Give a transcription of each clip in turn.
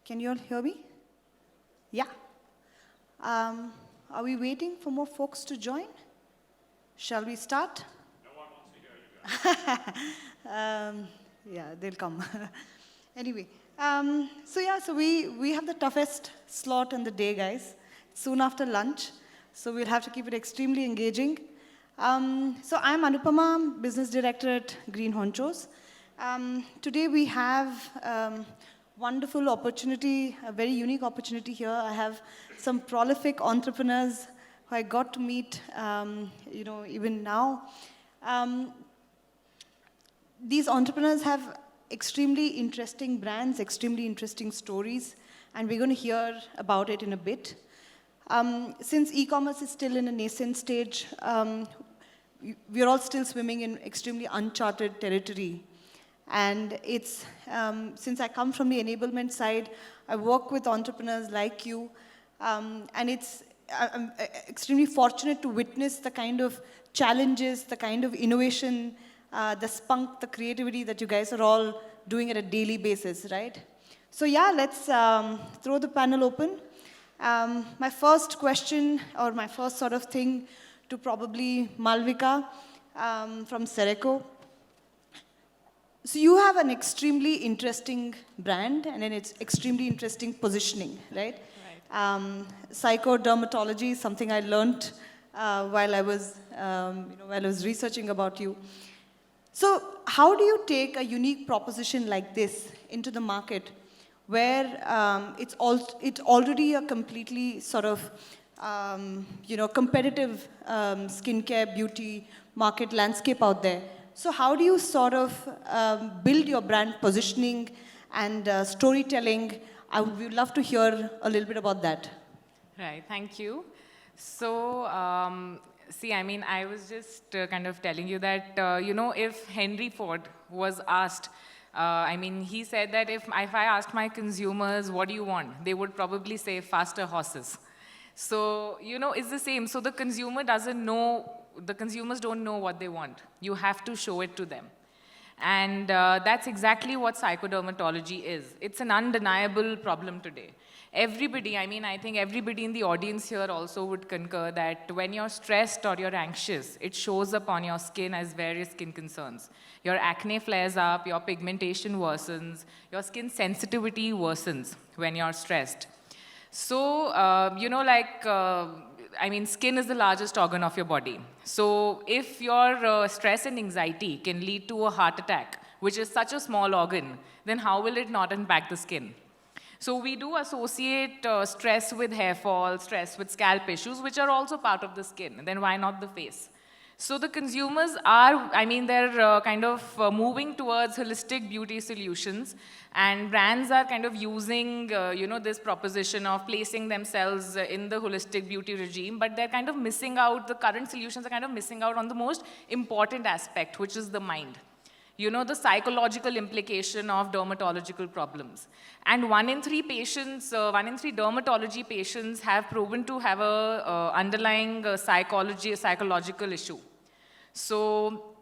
Can you all hear me? Yeah. Are we waiting for more folks to join? Shall we start? No one wants to hear you guys. Yeah, they'll come. Anyway, so we have the toughest slot in the day, guys. Soon after lunch, so we'll have to keep it extremely engaging. So I'm Anupama, Business Director at GreenHonchos. Today we have wonderful opportunity, a very unique opportunity here. I have some prolific entrepreneurs who I got to meet, even now. These entrepreneurs have extremely interesting brands, extremely interesting stories, and we're going to hear about it in a bit. Since e-commerce is still in a nascent stage, we're all still swimming in extremely uncharted territory. And it's, since I come from the enablement side, I work with entrepreneurs like you, and I'm extremely fortunate to witness the kind of challenges, the kind of innovation, the spunk, the creativity that you guys are all doing at a daily basis, right? So yeah, let's throw the panel open. My first question, or my first sort of thing to probably Malvika from SEREKO. So you have an extremely interesting brand and it's extremely interesting positioning, right? Right. Psychodermatology is something I learned while I was researching about you. So how do you take a unique proposition like this into the market where it's already a completely sort of competitive skincare, beauty market landscape out there? So how do you sort of build your brand positioning and storytelling? I would love to hear a little bit about that. Right, thank you. So, I was just kind of telling you that, if Henry Ford was asked, he said that if I asked my consumers, what do you want? They would probably say faster horses. So, it's the same. So the consumer doesn't know, the consumers don't know what they want. You have to show it to them. And that's exactly what psychodermatology is. It's an undeniable problem today. Everybody, I think everybody in the audience here also would concur that when you're stressed or you're anxious, it shows up on your skin as various skin concerns. Your acne flares up, your pigmentation worsens, your skin sensitivity worsens when you're stressed. So, skin is the largest organ of your body. So if your stress and anxiety can lead to a heart attack, which is such a small organ, then how will it not impact the skin? So we do associate stress with hair fall, stress with scalp issues, which are also part of the skin. Then why not the face? So the consumers are, they're kind of moving towards holistic beauty solutions, and brands are kind of using, this proposition of placing themselves in the holistic beauty regime, but they're kind of missing out, the current solutions are kind of missing out on the most important aspect, which is the mind. The psychological implication of dermatological problems. And 1 in 3 patients, 1 in 3 dermatology patients have proven to have a underlying psychological issue. So,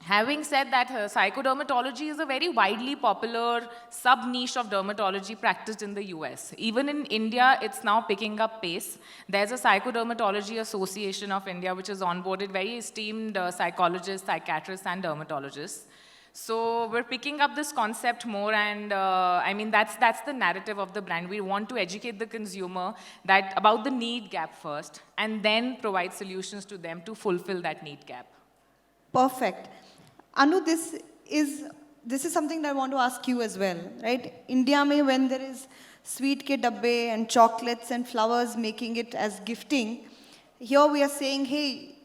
having said that, psychodermatology is a very widely popular sub-niche of dermatology practiced in the US. Even in India, it's now picking up pace. There's a Psychodermatology Association of India, which has onboarded very esteemed psychologists, psychiatrists, and dermatologists. So we're picking up this concept more, and that's the narrative of the brand. We want to educate the consumer about the need gap first, and then provide solutions to them to fulfill that need gap. Perfect. Annu, this is something that I want to ask you as well, right? India mein, when there is sweet ke dabbe and chocolates and flowers making it as gifting, here we are saying, hey,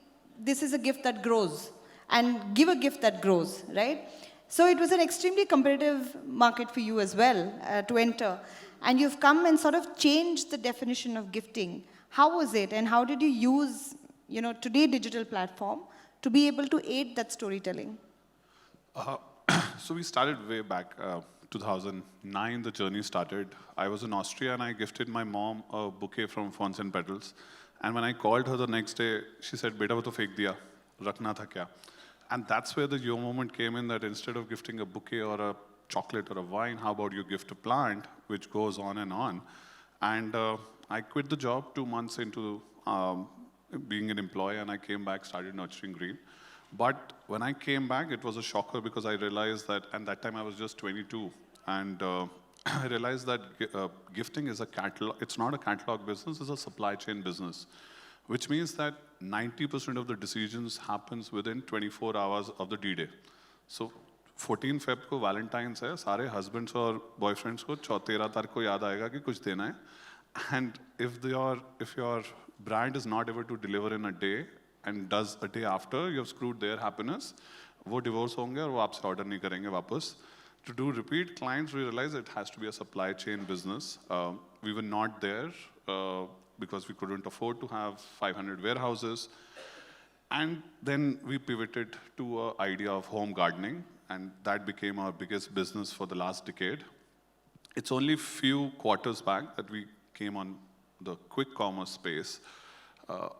this is a gift that grows, and give a gift that grows, right? So it was an extremely competitive market for you as well to enter. And you've come and sort of changed the definition of gifting. How was it, and how did you use, today's digital platform to be able to aid that storytelling? So we started way back, 2009, the journey started. I was in Austria and I gifted my mom a bouquet from Fawns and Petals. And when I called her the next day, she said, "Beta, wo to fek diya, rakhna tha kya?" And that's where the yo moment came in, that instead of gifting a bouquet or a chocolate or a wine? How about you gift a plant, which goes on and on? And I quit the job 2 months into being an employee, and I came back, started nurturing green. But when I came back, it was a shocker because I realized that, and that time I was just 22, and I realized that gifting is a catalog. It's not a catalog business; it's a supply chain business, which means that 90% of the decisions happens within 24 hours of the D-Day. So 14 Feb को Valentine's है, सारे husbands और boyfriends को 13 तारीख को याद आएगा कि कुछ देना है. And if your brand is not able to deliver in a day and does a day after, you have screwed their happiness. वो divorce होंगे और वो आपसे order नहीं करेंगे वापस. To do repeat clients, we realized it has to be a supply chain business. We were not there because we couldn't afford to have 500 warehouses. And then we pivoted to an idea of home gardening, and that became our biggest business for the last decade. It's only few quarters back that we came on the quick commerce space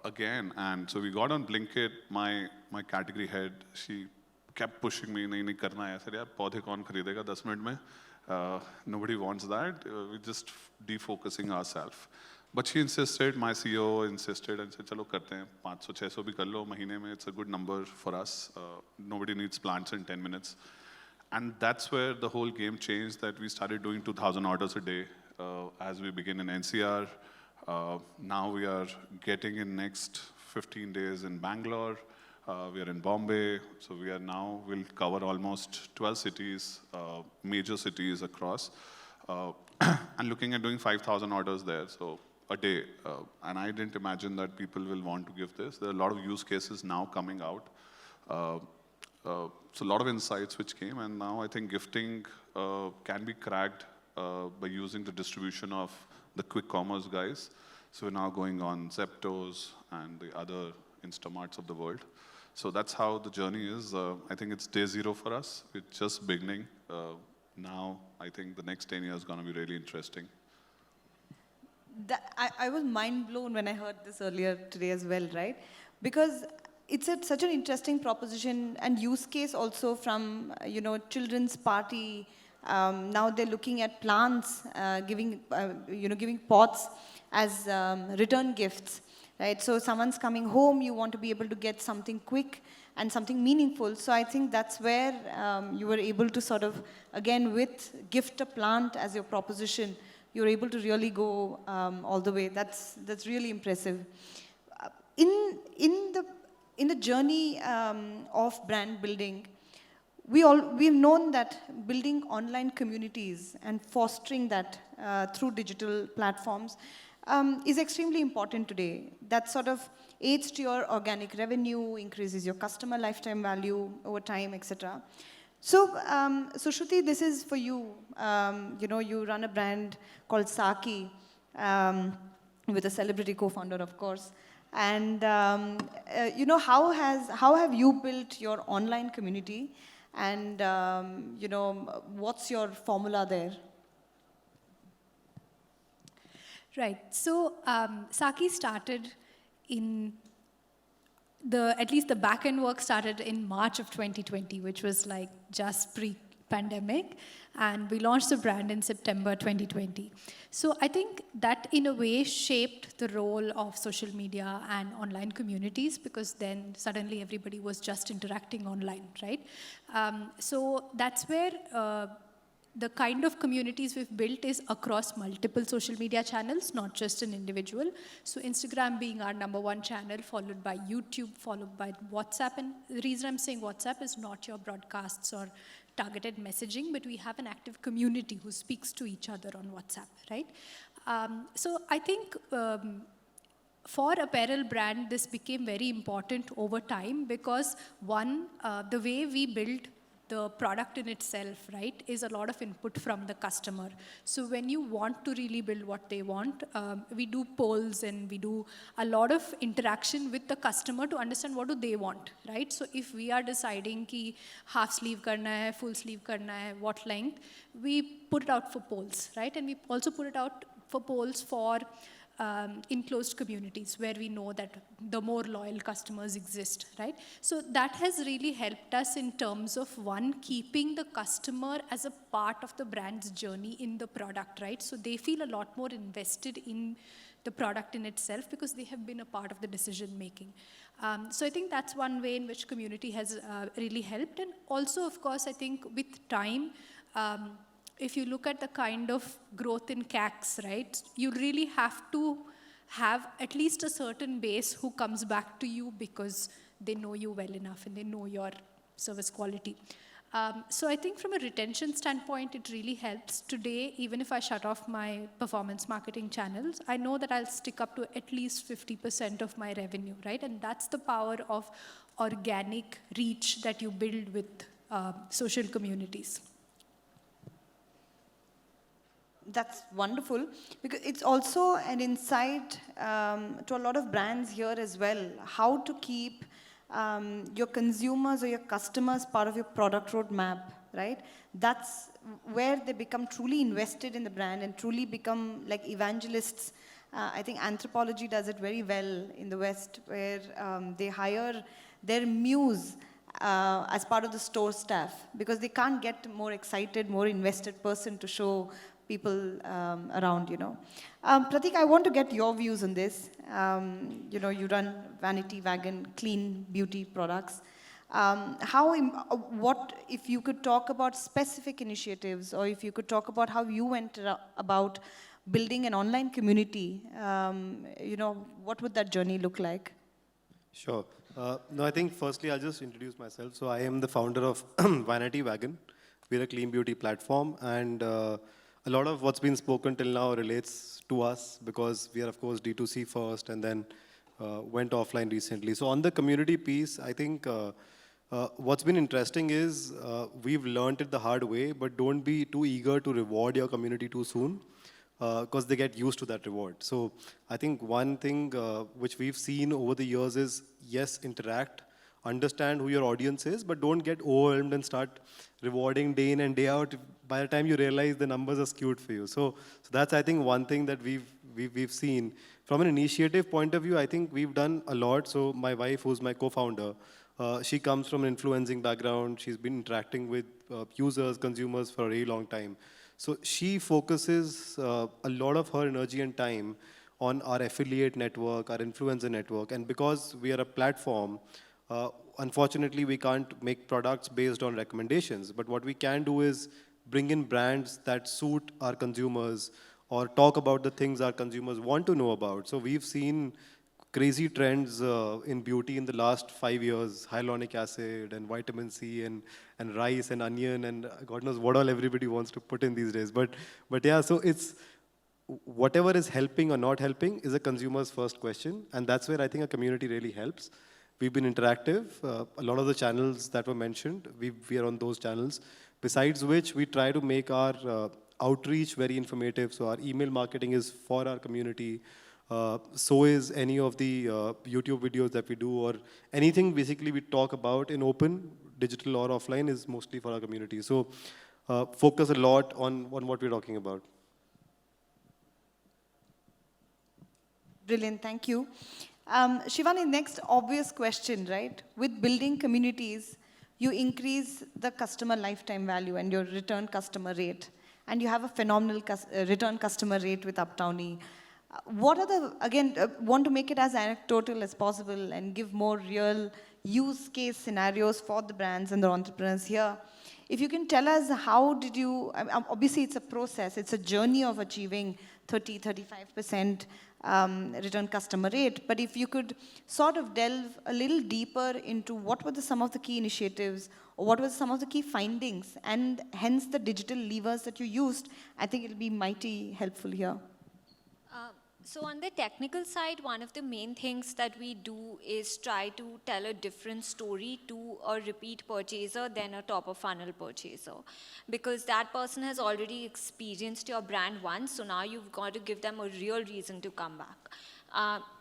again. And so we got on Blinkit. My category head, she kept pushing me, nahi karna hai. I said, yaar, paudhe kaun kharidega 10 minute mein? Nobody wants that. We're just defocusing ourselves. But she insisted, my CEO insisted, and said, chalo karte hain, 500-600 bhi kar lo mahine mein, it's a good number for us. Nobody needs plants in 10 minutes. And that's where the whole game changed, that we started doing 2,000 orders a day as we begin in NCR. Now we are getting in next 15 days in Bangalore. We are in Bombay. So we are now, we'll cover almost 12 cities, major cities across. And looking at doing 5,000 orders there. So a day. And I didn't imagine that people will want to give this. There are a lot of use cases now coming out. So a lot of insights which came, and now I think gifting can be cracked by using the distribution of the quick commerce guys. So we're now going on Zeptos and the other Instamarts of the world. So that's how the journey is. I think it's day zero for us. It's just beginning. Now I think the next 10 years is going to be really interesting. I was mind blown when I heard this earlier today as well, right? Because it's such an interesting proposition and use case also from, children's party. Now they're looking at plants, giving pots as return gifts, right? So someone's coming home, you want to be able to get something quick and something meaningful. So I think that's where you were able to sort of, again, with gift a plant as your proposition, you're able to really go all the way. That's really impressive. In the journey of brand building, we've known that building online communities and fostering that through digital platforms is extremely important today. That sort of aids to your organic revenue, increases your customer lifetime value over time, etc. So, Sushruthi, this is for you. You run a brand called Saaki with a celebrity co-founder, of course. And how have you built your online community? And what's your formula there? Right. So Saaki started at least the back-end work started in March of 2020, which was like just pre-pandemic. And we launched the brand in September 2020. So I think that in a way shaped the role of social media and online communities, because then suddenly everybody was just interacting online, right? So that's where the kind of communities we've built is across multiple social media channels, not just an individual. So Instagram being our #1 channel, followed by YouTube, followed by WhatsApp. And the reason I'm saying WhatsApp is not your broadcasts or targeted messaging, but we have an active community who speaks to each other on WhatsApp, right? So I think for apparel brand, this became very important over time because one, the way we build the product in itself, right, is a lot of input from the customer. So when you want to really build what they want, we do polls and we do a lot of interaction with the customer to understand what do they want, right? So if we are deciding ki half sleeve karna hai, full sleeve karna hai, what length, we put it out for polls, right? And we also put it out for polls for enclosed communities where we know that the more loyal customers exist, right? So that has really helped us in terms of, one, keeping the customer as a part of the brand's journey in the product, right? So they feel a lot more invested in the product in itself because they have been a part of the decision making. So I think that's one way in which community has really helped. And also, of course, I think with time, if you look at the kind of growth in CACs, right, you really have to have at least a certain base who comes back to you because they know you well enough and they know your service quality. So I think from a retention standpoint, it really helps. Today, even if I shut off my performance marketing channels, I know that I'll stick up to at least 50% of my revenue, right? And that's the power of organic reach that you build with social communities. That's wonderful, because it's also an insight to a lot of brands here as well, how to keep your consumers or your customers part of your product roadmap, right? That's where they become truly invested in the brand and truly become like evangelists. I think Anthropology does it very well in the West, where they hire their muse as part of the store staff, because they can't get more excited, more invested person to show people around, you know. Prateek, I want to get your views on this. You know, you run Vanity, Wagon, clean beauty products. What, if you could talk about specific initiatives, or if you could talk about how you went about building an online community, you know, what would that journey look like? Sure. No, I think firstly I'll just introduce myself. So I am the founder of Vanity, Wagon. We're a clean beauty platform, and a lot of what's been spoken till now relates to us because we are, of course, D2C first and then went offline recently. So on the community piece, I think what's been interesting is we've learned it the hard way, but don't be too eager to reward your community too soon because they get used to that reward. So I think one thing which we've seen over the years is, yes, interact, understand who your audience is, but don't get overwhelmed and start rewarding day in and day out. By the time you realize the numbers are skewed for you. So that's, I think, one thing that we've seen. From an initiative point of view, I think we've done a lot. So my wife, who's my co-founder, she comes from an influencing background. She's been interacting with users, consumers for a really long time. So she focuses a lot of her energy and time on our affiliate network, our influencer network. And because we are a platform, unfortunately, we can't make products based on recommendations. But what we can do is bring in brands that suit our consumers or talk about the things our consumers want to know about. So we've seen crazy trends in beauty in the last 5 years, hyaluronic acid and vitamin C and rice and onion and God knows what all everybody wants to put in these days. But yeah, so it's whatever is helping or not helping is a consumer's first question. And that's where I think a community really helps. We've been interactive. A lot of the channels that were mentioned, we are on those channels. Besides which, we try to make our outreach very informative. So our email marketing is for our community. So is any of the YouTube videos that we do, or anything basically we talk about in open, digital or offline, is mostly for our community. So focus a lot on what we're talking about. Brilliant, thank you. Shivani, next obvious question, right? With building communities, you increase the customer lifetime value and your return customer rate. And you have a phenomenal return customer rate with Uptownie. What are the, again, want to make it as anecdotal as possible and give more real use case scenarios for the brands and the entrepreneurs here. If you can tell us, how did you, obviously it's a process, it's a journey of achieving 30, 35% return customer rate. But if you could sort of delve a little deeper into what were some of the key initiatives, or what were some of the key findings, and hence the digital levers that you used, I think it'll be mighty helpful here. So on the technical side, one of the main things that we do is try to tell a different story to a repeat purchaser than a top of funnel purchaser. Because that person has already experienced your brand once, so now you've got to give them a real reason to come back.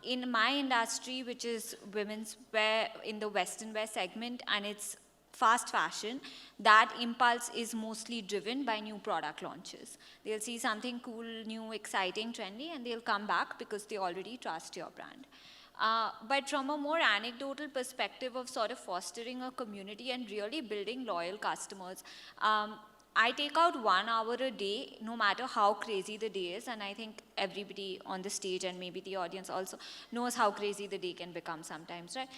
In my industry, which is women's wear in the Western wear segment, and it's fast fashion, that impulse is mostly driven by new product launches. They'll see something cool, new, exciting, trendy, and they'll come back because they already trust your brand. But from a more anecdotal perspective of sort of fostering a community and really building loyal customers, I take out 1 hour a day, no matter how crazy the day is, and I think everybody on the stage and maybe the audience also knows how crazy the day can become sometimes, right?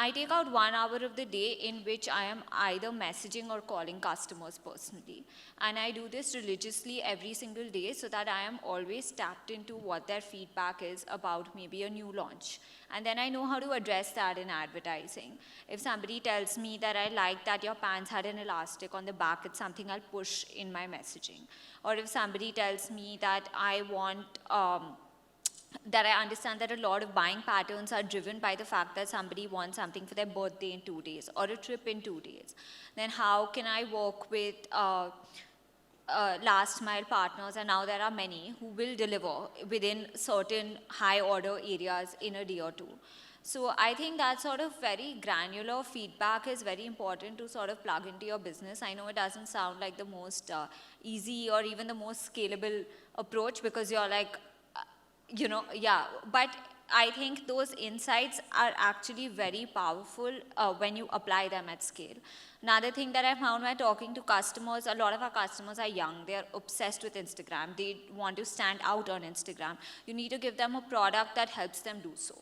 I take out 1 hour of the day in which I am either messaging or calling customers personally. And I do this religiously every single day so that I am always tapped into what their feedback is about maybe a new launch. And then I know how to address that in advertising. If somebody tells me that I like that your pants had an elastic on the back, it's something I'll push in my messaging. Or if somebody tells me that I want, that I understand that a lot of buying patterns are driven by the fact that somebody wants something for their birthday in 2 days or a trip in 2 days, then how can I work with last mile partners, and now there are many who will deliver within certain high order areas in a day or two. So I think that sort of very granular feedback is very important to sort of plug into your business. I know it doesn't sound like the most easy or even the most scalable approach because you're like, but I think those insights are actually very powerful when you apply them at scale. Another thing that I found while talking to customers, a lot of our customers are young. They're obsessed with Instagram. They want to stand out on Instagram. You need to give them a product that helps them do so.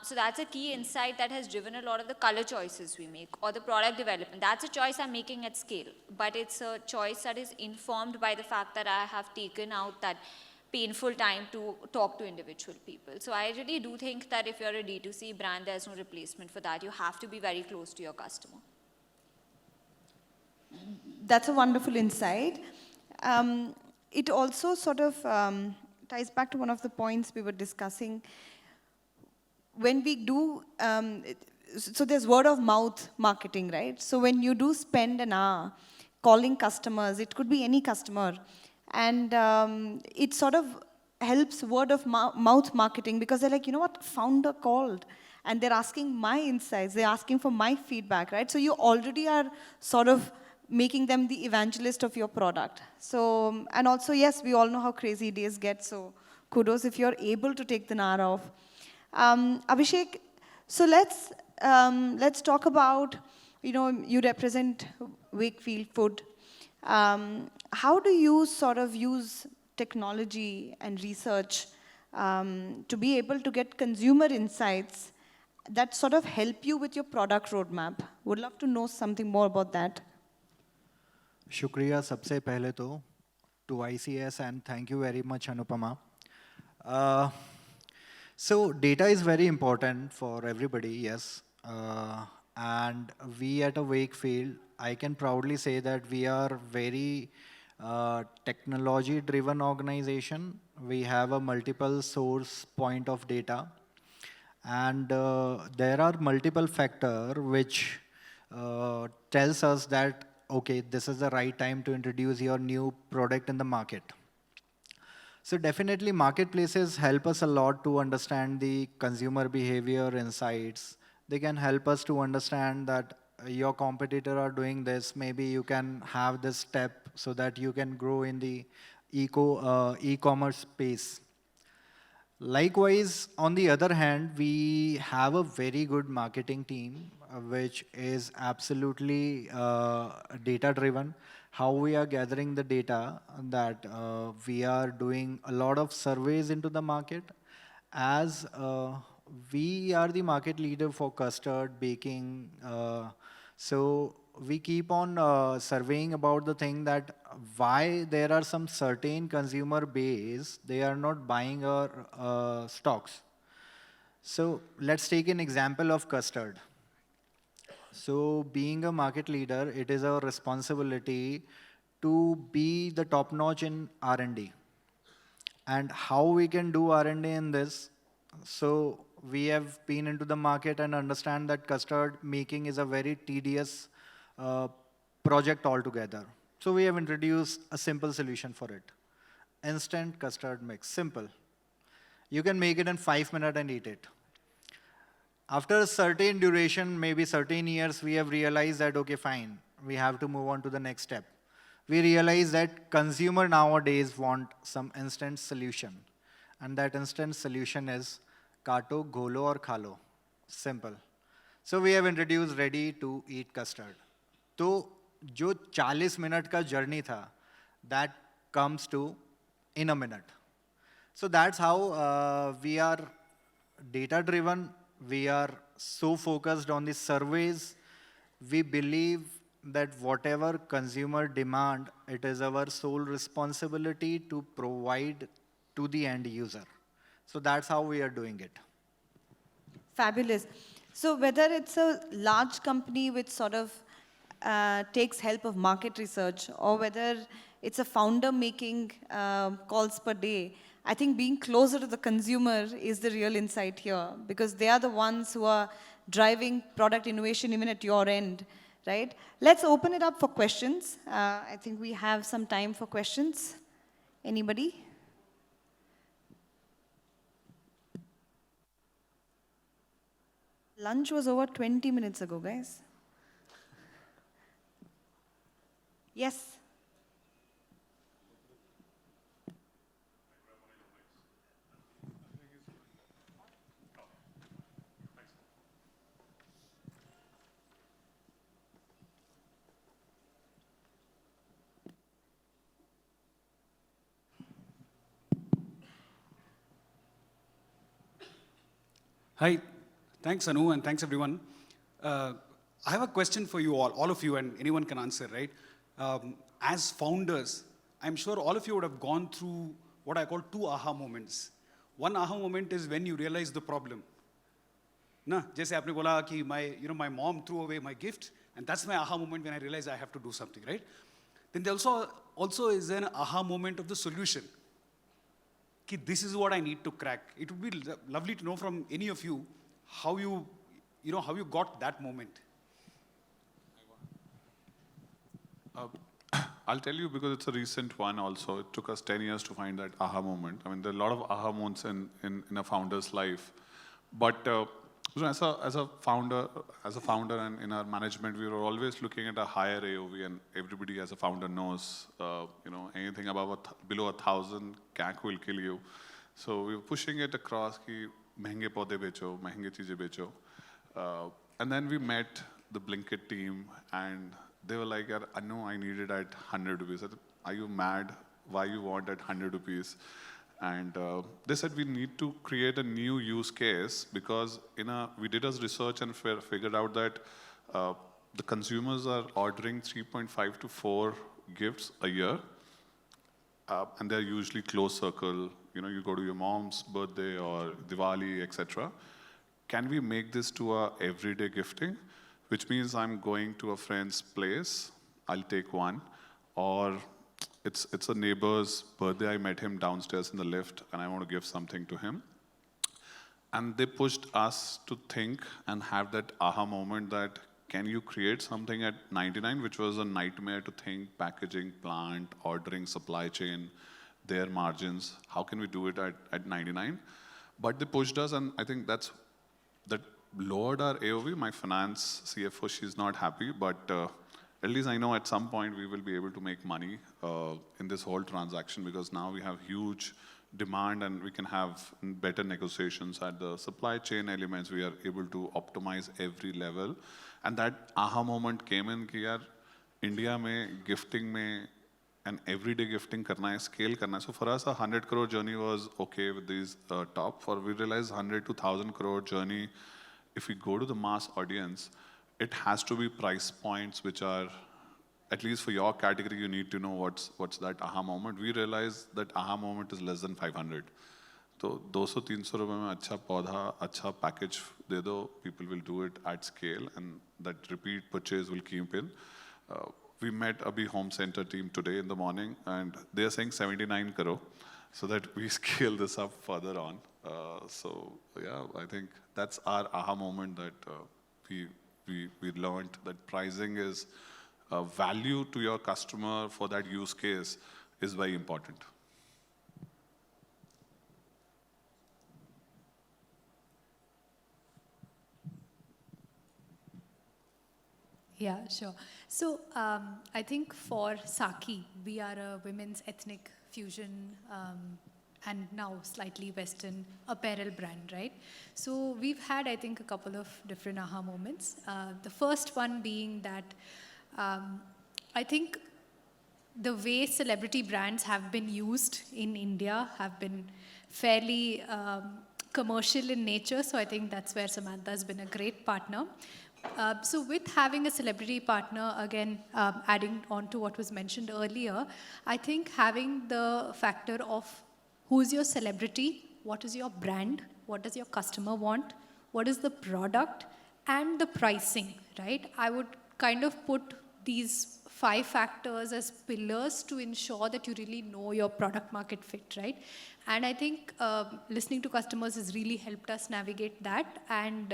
So that's a key insight that has driven a lot of the color choices we make or the product development. That's a choice I'm making at scale, but it's a choice that is informed by the fact that I have taken out that painful time to talk to individual people. So I really do think that if you're a D2C brand, there's no replacement for that. You have to be very close to your customer. That's a wonderful insight. It also sort of ties back to one of the points we were discussing. When we do, so there's word of mouth marketing, right? So when you do spend an hour calling customers, it could be any customer, and it sort of helps word of mouth marketing because they're like, you know what, founder called, and they're asking my insights, they're asking for my feedback, right? So you already are sort of making them the evangelist of your product. So, and also, yes, we all know how crazy days get, so kudos if you're able to take the hour off. Abhishek, so let's talk about, you represent WeiKFiELD Food. How do you sort of use technology and research to be able to get consumer insights that sort of help you with your product roadmap? Would love to know something more about that. Shukriya sabse pehle to ICS, and thank you very much, Anupama. So data is very important for everybody, yes. And we at a WeiKFiELD, I can proudly say that we are very technology-driven organization. We have a multiple source point of data. And there are multiple factors which tells us that, okay, this is the right time to introduce your new product in the market. So definitely marketplaces help us a lot to understand the consumer behavior insights. They can help us to understand that your competitor are doing this. Maybe you can have this step so that you can grow in the e-commerce space. Likewise, on the other hand, we have a very good marketing team, which is absolutely data-driven. How we are gathering the data, that we are doing a lot of surveys into the market, as we are the market leader for custard, baking. So we keep on surveying about the thing that why there are some certain consumer base, they are not buying our stocks. So let's take an example of custard. So being a market leader, it is our responsibility to be the top notch in R&D. And how we can do R&D in this? So we have been into the market and understand that custard making is a very tedious project altogether. So we have introduced a simple solution for it. Instant custard mix, simple. You can make it in 5 minutes and eat it. After a certain duration, maybe certain years, we have realized that, okay, fine, we have to move on to the next step. We realize that consumer nowadays want some instant solution. And that instant solution is kato, golo or khalo. Simple. So we have introduced ready to eat custard. So जो 40 minute का journey था, that comes to in a minute. So that's how we are data driven. We are so focused on the surveys. We believe that whatever consumer demand, it is our sole responsibility to provide to the end user. So that's how we are doing it. Fabulous. So whether it's a large company which sort of takes help of market research, or whether it's a founder making calls per day, I think being closer to the consumer is the real insight here, because they are the ones who are driving product innovation even at your end, right? Let's open it up for questions. I think we have some time for questions. Anybody? Lunch was over 20 minutes ago, guys. Yes. Hi, thanks Anu, and thanks everyone. I have a question for you all of you, and anyone can answer, right? As founders, I'm sure all of you would have gone through what I call 2 aha moments. One aha moment is when you realize the problem. Na, जैसे आपने बोला कि my mom threw away my gift, and that's my aha moment when I realize I have to do something, right? Then there also is an aha moment of the solution. Ki this is what I need to crack. It would be lovely to know from any of you how you got that moment. I'll tell you because it's a recent one also. It took us 10 years to find that aha moment. I mean, there are a lot of aha moments in a founder's life. But as a founder and in our management, we were always looking at a higher AOV, and everybody as a founder knows, anything below 1,000 CAC will kill you. So we were pushing it across ki महंगे पौधे बेचो, महंगे चीजें बेचो. And then we met the Blinkit team, and they were like, Annu, I need it at 100 rupees. I said, are you mad? Why you want at 100 rupees? And they said we need to create a new use case, because we did a research and figured out that the consumers are ordering 3.5 to 4 gifts a year, and they're usually close circle. You go to your mom's birthday or Diwali, etc. Can we make this to a everyday gifting? Which means I'm going to a friend's place, I'll take one, or it's a neighbor's birthday, I met him downstairs in the lift and I want to give something to him. And they pushed us to think and have that aha moment that can you create something at 99, which was a nightmare to think, packaging, plant, ordering, supply chain, their margins, how can we do it at 99? But they pushed us, and I think that lowered our AOV. My finance CFO, she's not happy, but at least I know at some point we will be able to make money in this whole transaction, because now we have huge demand and we can have better negotiations at the supply chain elements. We are able to optimize every level. And that aha moment came in कि यार India में gifting में and everyday gifting करना है, scale करना है. So for us, a 100 crore journey was okay with these top. We realized 100 to 1,000 crore journey, if we go to the mass audience, it has to be price points which are, at least for your category, you need to know what's that aha moment. We realized that aha moment is less than 500. So 200-300 रुपए में अच्छा पौधा, अच्छा package दे दो, people will do it at scale, and that repeat purchase will keep in. We met Abhi Home Center team today in the morning, and they are saying 79 crore, so that we scale this up further on. So yeah, I think that's our aha moment, that we learned that pricing is value to your customer for that use case is very important. Yeah, sure. So I think for Saaki, we are a women's ethnic fusion and now slightly Western apparel brand, right? So we've had, I think, a couple of different aha moments. The first one being that I think the way celebrity brands have been used in India have been fairly commercial in nature. So I think that's where Samantha has been a great partner. So with having a celebrity partner, again, adding on to what was mentioned earlier, I think having the factor of who's your celebrity, what is your brand, what does your customer want, what is the product, and the pricing, right? I would kind of put these 5 factors as pillars to ensure that you really know your product market fit, right? And I think listening to customers has really helped us navigate that. And,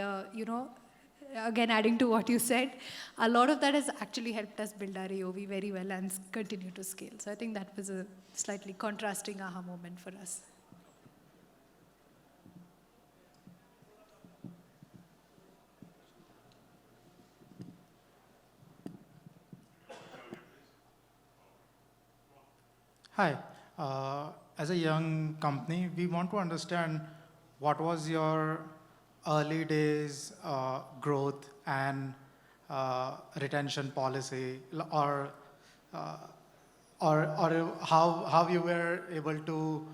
again, adding to what you said, a lot of that has actually helped us build our AOV very well and continue to scale. So I think that was a slightly contrasting aha moment for us. Hi. As a young company, we want to understand what was your early days growth and retention policy, or how you were able to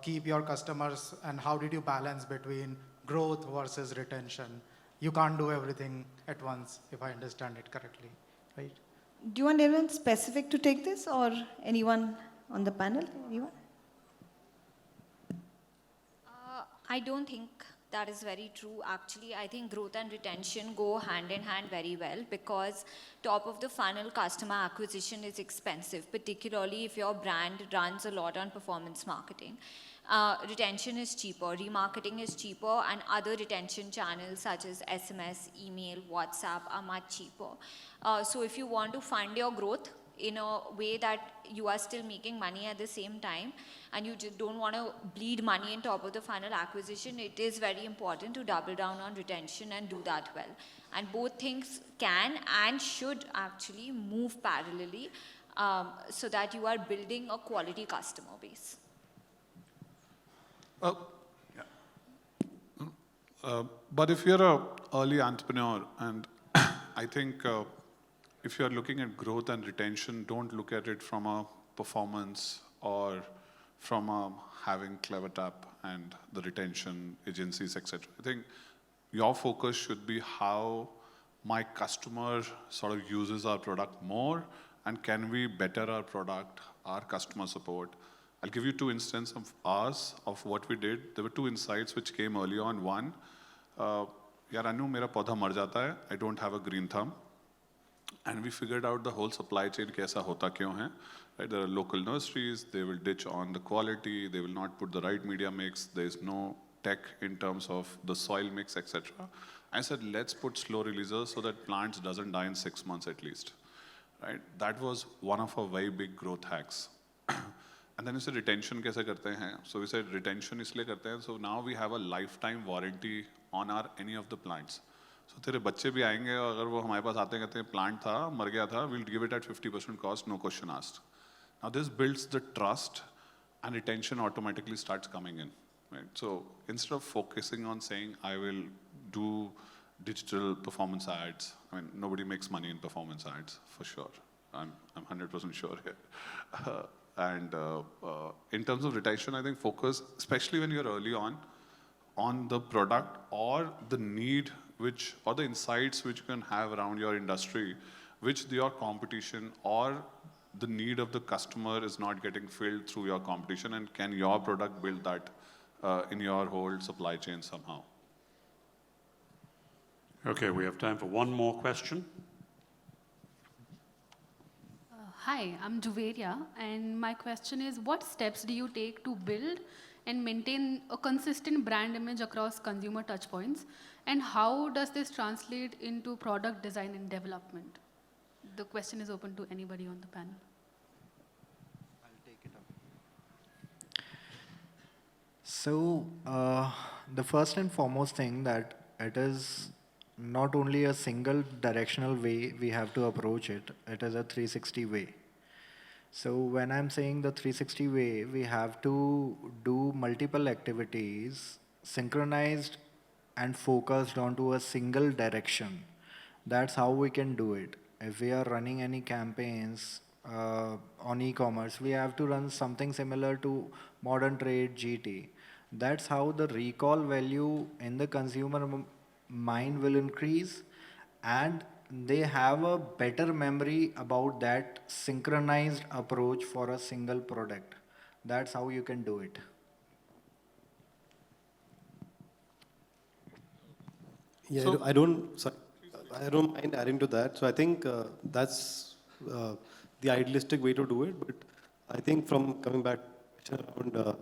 keep your customers, and how did you balance between growth versus retention? You can't do everything at once, if I understand it correctly, right? Do you want anyone specific to take this, or anyone on the panel? Anyone? I don't think that is very true. Actually, I think growth and retention go hand in hand very well, because top of the funnel customer acquisition is expensive, particularly if your brand runs a lot on performance marketing. Retention is cheaper, remarketing is cheaper, and other retention channels such as SMS, email, WhatsApp are much cheaper. So if you want to fund your growth in a way that you are still making money at the same time, and you just don't want to bleed money in top of the funnel acquisition, it is very important to double down on retention and do that well. And both things can and should actually move parallelly, so that you are building a quality customer base. But if you're an early entrepreneur, and I think if you're looking at growth and retention, don't look at it from a performance or from having Clever Tap and the retention agencies, etc. I think your focus should be how my customer sort of uses our product more, and can we better our product, our customer support. I'll give you 2 instances of ours, of what we did. There were 2 insights which came early on. One, yaar Annu, mera paudha mar jata hai, I don't have a green thumb. And we figured out the whole supply chain kaisa hota kyun hai. Right? There are local nurseries, they will ditch on the quality, they will not put the right media mix, there is no tech in terms of the soil mix, etc. I said, let's put slow releasers so that plants doesn't die in 6 months at least. Right? That was one of our very big growth hacks. And then we said, retention kaise karte hain? So we said, retention isliye karte hain. So now we have a lifetime warranty on any of the plants. So तेरे बच्चे भी आएंगे, और अगर वो हमारे पास आते कहते हैं प्लांट था, मर गया था, we'll give it at 50% cost, no question asked. Now this builds the trust, and retention automatically starts coming in. Right? So instead of focusing on saying, I will do digital performance ads, I mean, nobody makes money in performance ads, for sure. I'm 100% sure here. And in terms of retention, I think focus, especially when you're early on the product or the need or the insights which you can have around your industry, which your competition or the need of the customer is not getting filled through your competition, and can your product build that in your whole supply chain somehow? Okay, we have time for one more question. Hi, I'm Juveria, and my question is, what steps do you take to build and maintain a consistent brand image across consumer touchpoints, and how does this translate into product design and development? The question is open to anybody on the panel. I'll take it up. So the first and foremost thing that it is not only a single directional way we have to approach it, it is a 360 way. So when I'm saying the 360 way, we have to do multiple activities synchronized and focused onto a single direction. That's how we can do it. If we are running any campaigns on e-commerce, we have to run something similar to modern trade GT. That's how the recall value in the consumer mind will increase, and they have a better memory about that synchronized approach for a single product. That's how you can do it. Yeah, So- I don't mind adding to that. So I think that's the idealistic way to do it. But I think from coming back around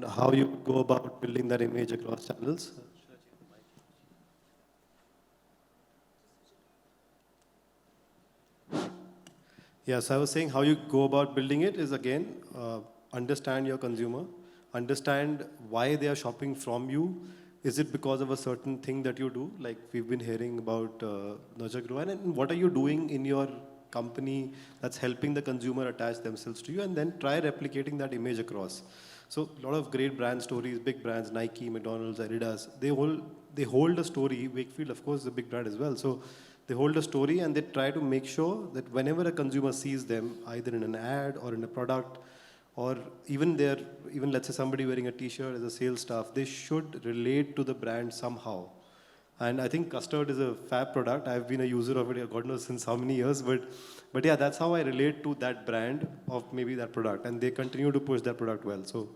how you go about building that image across channels. Yeah, so I was saying how you go about building it is again, understand your consumer, understand why they are shopping from you. Is it because of a certain thing that you do? Like we've been hearing about Nurture Grow, and what are you doing in your company that's helping the consumer attach themselves to you, and then try replicating that image across. So a lot of great brand stories, big brands, Nike, McDonald's, Adidas, they hold a story. WeiKFiELD, of course, is a big brand as well. So they hold a story and they try to make sure that whenever a consumer sees them, either in an ad or in a product, or even let's say somebody wearing a t-shirt as a sales staff, they should relate to the brand somehow. And I think custard is a fab product. I've been a user of it, God knows since how many years, but yeah, that's how I relate to that brand of maybe that product, and they continue to push that product well. So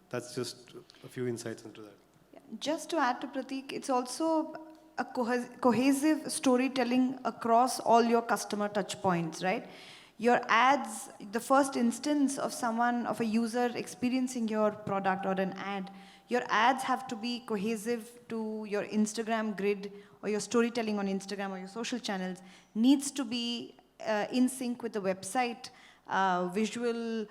that's just a few insights into that. Yeah, just to add to Prateek, it's also a cohesive storytelling across all your customer touch points, right? Your ads, the first instance of a user experiencing your product or an ad, your ads have to be cohesive to your Instagram grid or your storytelling on Instagram or your social channels, needs to be in sync with the website, visual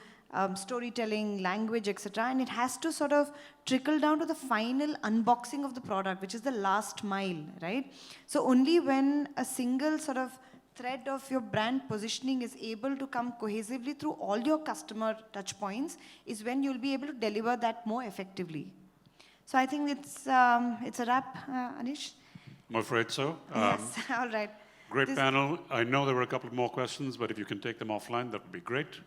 storytelling, language, etc. And it has to sort of trickle down to the final unboxing of the product, which is the last mile, right? So only when a single sort of thread of your brand positioning is able to come cohesively through all your customer touch points is when you'll be able to deliver that more effectively. So I think it's a wrap, Anish? I'm afraid so. Yes, all right. Great panel. I know there were a couple more questions, but if you can take them offline, that would be great.